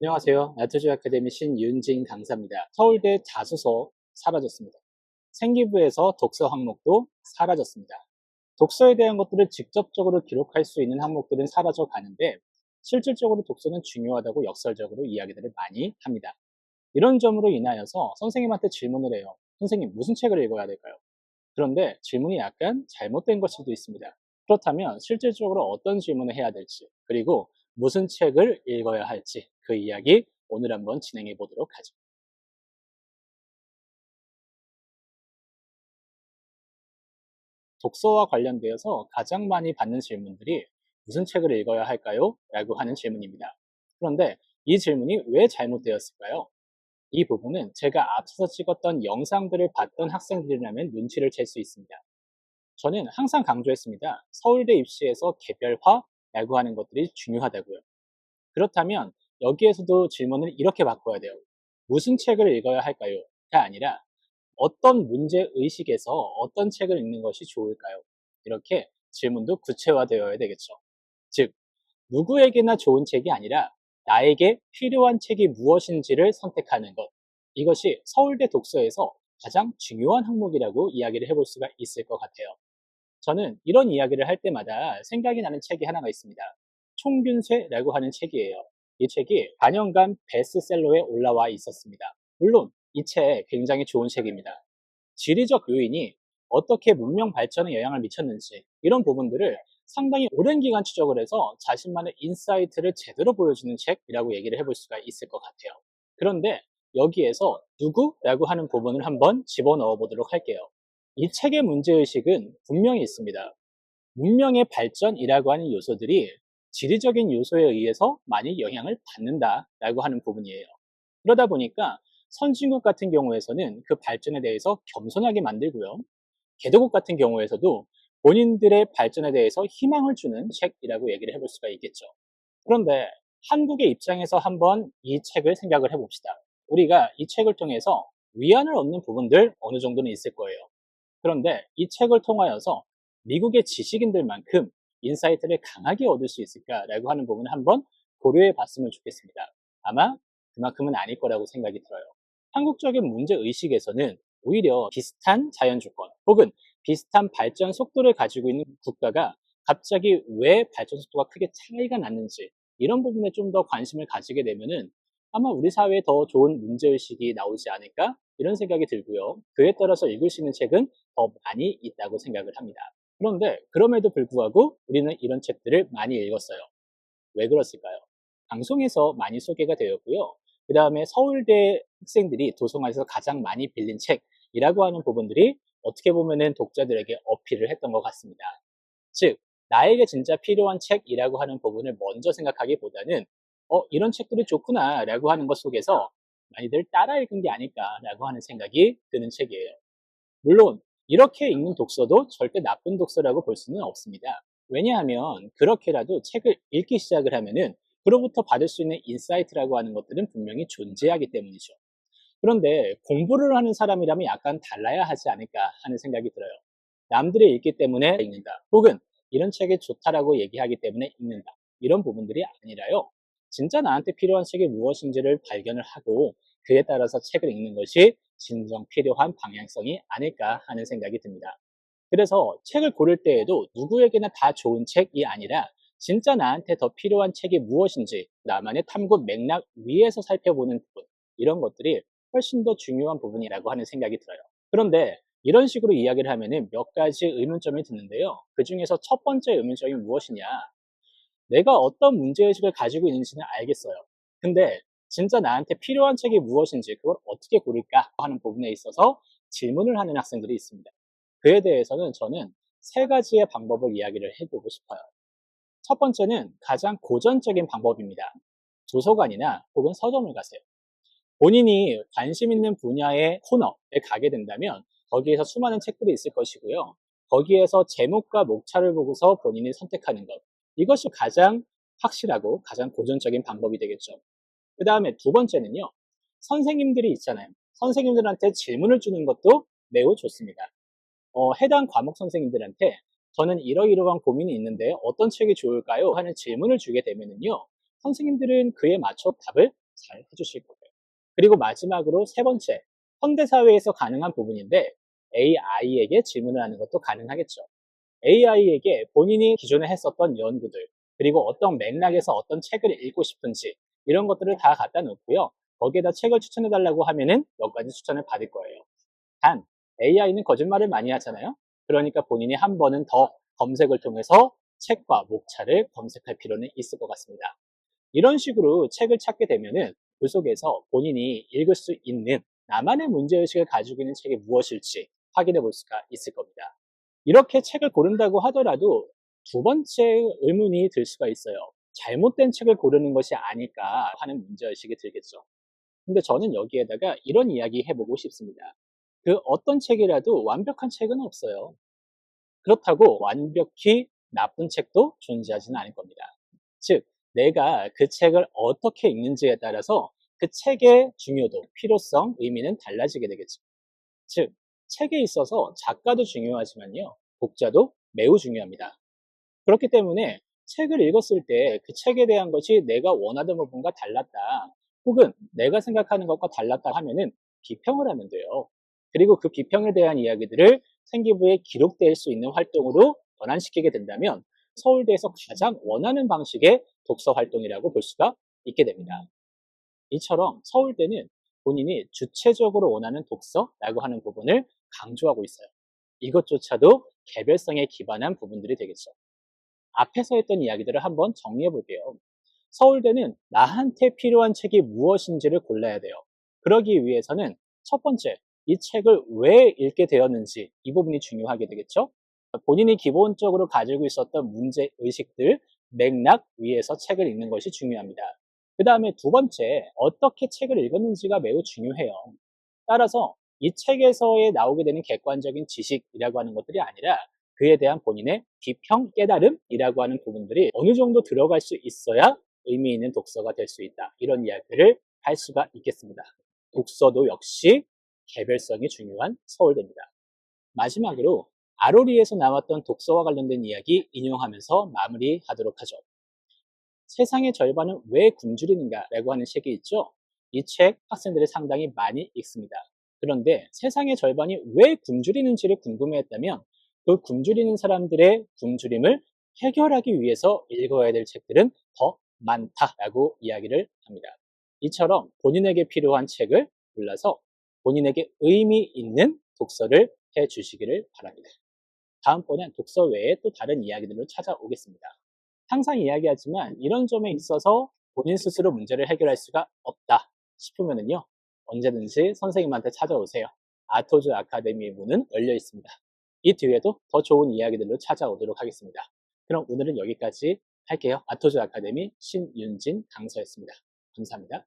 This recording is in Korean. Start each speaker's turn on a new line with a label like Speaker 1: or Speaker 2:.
Speaker 1: 안녕하세요. 나투즈 아카데미 신윤진 강사입니다. 서울대 자소서 사라졌습니다. 생기부에서 독서 항목도 사라졌습니다. 독서에 대한 것들을 직접적으로 기록할 수 있는 항목들은 사라져 가는데 실질적으로 독서는 중요하다고 역설적으로 이야기들을 많이 합니다. 이런 점으로 인하여서 선생님한테 질문을 해요. 선생님, 무슨 책을 읽어야 될까요? 그런데 질문이 약간 잘못된 걸 수도 있습니다. 그렇다면 실질적으로 어떤 질문을 해야 될지, 그리고 무슨 책을 읽어야 할지 그 이야기 오늘 한번 진행해 보도록 하죠. 독서와 관련되어서 가장 많이 받는 질문들이 무슨 책을 읽어야 할까요? 라고 하는 질문입니다. 그런데 이 질문이 왜 잘못되었을까요? 이 부분은 제가 앞서서 찍었던 영상들을 봤던 학생들이라면 눈치를 챌 수 있습니다. 저는 항상 강조했습니다. 서울대 입시에서 개별화라고 하는 것들이 중요하다고요. 그렇다면 여기에서도 질문을 이렇게 바꿔야 돼요. 무슨 책을 읽어야 할까요? 가 아니라 어떤 문제 의식에서 어떤 책을 읽는 것이 좋을까요? 이렇게 질문도 구체화되어야 되겠죠. 즉, 누구에게나 좋은 책이 아니라 나에게 필요한 책이 무엇인지를 선택하는 것. 이것이 서울대 독서에서 가장 중요한 항목이라고 이야기를 해볼 수가 있을 것 같아요. 저는 이런 이야기를 할 때마다 생각이 나는 책이 하나가 있습니다. 총균쇠라고 하는 책이에요. 이 책이 단연간 베스트셀러에 올라와 있었습니다. 물론 이 책 굉장히 좋은 책입니다. 지리적 요인이 어떻게 문명 발전에 영향을 미쳤는지 이런 부분들을 상당히 오랜 기간 추적을 해서 자신만의 인사이트를 제대로 보여주는 책이라고 얘기를 해볼 수가 있을 것 같아요. 그런데 여기에서 누구라고 하는 부분을 한번 집어넣어 보도록 할게요. 이 책의 문제의식은 분명히 있습니다. 문명의 발전이라고 하는 요소들이 지리적인 요소에 의해서 많이 영향을 받는다라고 하는 부분이에요. 그러다 보니까 선진국 같은 경우에서는 그 발전에 대해서 겸손하게 만들고요. 개도국 같은 경우에서도 본인들의 발전에 대해서 희망을 주는 책이라고 얘기를 해볼 수가 있겠죠. 그런데 한국의 입장에서 한번 이 책을 생각을 해봅시다. 우리가 이 책을 통해서 위안을 얻는 부분들 어느 정도는 있을 거예요. 그런데 이 책을 통하여서 미국의 지식인들만큼 인사이트를 강하게 얻을 수 있을까라고 하는 부분을 한번 고려해 봤으면 좋겠습니다. 아마 그만큼은 아닐 거라고 생각이 들어요. 한국적인 문제 의식에서는 오히려 비슷한 자연 조건 혹은 비슷한 발전 속도를 가지고 있는 국가가 갑자기 왜 발전 속도가 크게 차이가 났는지 이런 부분에 좀 더 관심을 가지게 되면은 아마 우리 사회에 더 좋은 문제의식이 나오지 않을까 이런 생각이 들고요. 그에 따라서 읽을 수 있는 책은 더 많이 있다고 생각을 합니다. 그런데 그럼에도 불구하고 우리는 이런 책들을 많이 읽었어요. 왜 그렇을까요? 방송에서 많이 소개가 되었고요. 그 다음에 서울대 학생들이 도서관에서 가장 많이 빌린 책이라고 하는 부분들이 어떻게 보면은 독자들에게 어필을 했던 것 같습니다. 즉, 나에게 진짜 필요한 책이라고 하는 부분을 먼저 생각하기보다는 이런 책들이 좋구나라고 하는 것 속에서 많이들 따라 읽은 게 아닐까라고 하는 생각이 드는 책이에요. 물론 이렇게 읽는 독서도 절대 나쁜 독서라고 볼 수는 없습니다. 왜냐하면 그렇게라도 책을 읽기 시작을 하면은 그로부터 받을 수 있는 인사이트라고 하는 것들은 분명히 존재하기 때문이죠. 그런데 공부를 하는 사람이라면 약간 달라야 하지 않을까 하는 생각이 들어요. 남들이 읽기 때문에 읽는다. 혹은 이런 책이 좋다라고 얘기하기 때문에 읽는다. 이런 부분들이 아니라요. 진짜 나한테 필요한 책이 무엇인지를 발견을 하고 그에 따라서 책을 읽는 것이 진정 필요한 방향성이 아닐까 하는 생각이 듭니다. 그래서 책을 고를 때에도 누구에게나 다 좋은 책이 아니라 진짜 나한테 더 필요한 책이 무엇인지 나만의 탐구 맥락 위에서 살펴보는 부분 이런 것들이 훨씬 더 중요한 부분이라고 하는 생각이 들어요. 그런데 이런 식으로 이야기를 하면은 몇 가지 의문점이 드는데요. 그 중에서 첫 번째 의문점이 무엇이냐? 내가 어떤 문제의식을 가지고 있는지는 알겠어요. 근데 진짜 나한테 필요한 책이 무엇인지 그걸 어떻게 고를까 하는 부분에 있어서 질문을 하는 학생들이 있습니다. 그에 대해서는 저는 세 가지의 방법을 이야기를 해보고 싶어요. 첫 번째는 가장 고전적인 방법입니다. 도서관이나 혹은 서점을 가세요. 본인이 관심 있는 분야의 코너에 가게 된다면 거기에서 수많은 책들이 있을 것이고요. 거기에서 제목과 목차를 보고서 본인이 선택하는 것. 이것이 가장 확실하고 가장 고전적인 방법이 되겠죠. 그 다음에 두 번째는요. 선생님들이 있잖아요. 선생님들한테 질문을 주는 것도 매우 좋습니다. 해당 과목 선생님들한테 저는 이러이러한 고민이 있는데 어떤 책이 좋을까요? 하는 질문을 주게 되면은요. 선생님들은 그에 맞춰 답을 잘 해주실 거고요. 그리고 마지막으로 세 번째, 현대사회에서 가능한 부분인데 AI에게 질문을 하는 것도 가능하겠죠. AI에게 본인이 기존에 했었던 연구들, 그리고 어떤 맥락에서 어떤 책을 읽고 싶은지 이런 것들을 다 갖다 놓고요. 거기에다 책을 추천해 달라고 하면은 몇 가지 추천을 받을 거예요. 단 AI는 거짓말을 많이 하잖아요. 그러니까 본인이 한 번은 더 검색을 통해서 책과 목차를 검색할 필요는 있을 것 같습니다. 이런 식으로 책을 찾게 되면은 그 속에서 본인이 읽을 수 있는 나만의 문제의식을 가지고 있는 책이 무엇일지 확인해 볼 수가 있을 겁니다. 이렇게 책을 고른다고 하더라도 두 번째 의문이 들 수가 있어요. 잘못된 책을 고르는 것이 아닐까 하는 문제의식이 들겠죠. 근데 저는 여기에다가 이런 이야기 해보고 싶습니다. 그 어떤 책이라도 완벽한 책은 없어요. 그렇다고 완벽히 나쁜 책도 존재하지는 않을 겁니다. 즉, 내가 그 책을 어떻게 읽는지에 따라서 그 책의 중요도, 필요성, 의미는 달라지게 되겠죠. 즉, 책에 있어서 작가도 중요하지만요, 독자도 매우 중요합니다. 그렇기 때문에 책을 읽었을 때 그 책에 대한 것이 내가 원하던 부분과 달랐다, 혹은 내가 생각하는 것과 달랐다 하면은 비평을 하면 돼요. 그리고 그 비평에 대한 이야기들을 생기부에 기록될 수 있는 활동으로 전환시키게 된다면 서울대에서 가장 원하는 방식의 독서 활동이라고 볼 수가 있게 됩니다. 이처럼 서울대는 본인이 주체적으로 원하는 독서라고 하는 부분을 강조하고 있어요. 이것조차도 개별성에 기반한 부분들이 되겠죠. 앞에서 했던 이야기들을 한번 정리해 볼게요. 서울대는 나한테 필요한 책이 무엇인지를 골라야 돼요. 그러기 위해서는 첫 번째, 이 책을 왜 읽게 되었는지 이 부분이 중요하게 되겠죠. 본인이 기본적으로 가지고 있었던 문제 의식들, 맥락 위에서 책을 읽는 것이 중요합니다. 그 다음에 두 번째, 어떻게 책을 읽었는지가 매우 중요해요. 따라서 이 책에서의 나오게 되는 객관적인 지식이라고 하는 것들이 아니라 그에 대한 본인의 비평, 깨달음이라고 하는 부분들이 어느 정도 들어갈 수 있어야 의미 있는 독서가 될 수 있다. 이런 이야기를 할 수가 있겠습니다. 독서도 역시 개별성이 중요한 서울대입니다. 마지막으로 아로리에서 나왔던 독서와 관련된 이야기 인용하면서 마무리하도록 하죠. 세상의 절반은 왜 굶주리는가 라고 하는 책이 있죠. 이 책 학생들이 상당히 많이 읽습니다. 그런데 세상의 절반이 왜 굶주리는지를 궁금해했다면 그 굶주리는 사람들의 굶주림을 해결하기 위해서 읽어야 될 책들은 더 많다라고 이야기를 합니다. 이처럼 본인에게 필요한 책을 골라서 본인에게 의미 있는 독서를 해 주시기를 바랍니다. 다음번엔 독서 외에 또 다른 이야기들로 찾아오겠습니다. 항상 이야기하지만 이런 점에 있어서 본인 스스로 문제를 해결할 수가 없다 싶으면요, 언제든지 선생님한테 찾아오세요. 아토즈 아카데미의 문은 열려 있습니다. 이 뒤에도 더 좋은 이야기들로 찾아오도록 하겠습니다. 그럼 오늘은 여기까지 할게요. 아토즈 아카데미 신윤진 강사였습니다. 감사합니다.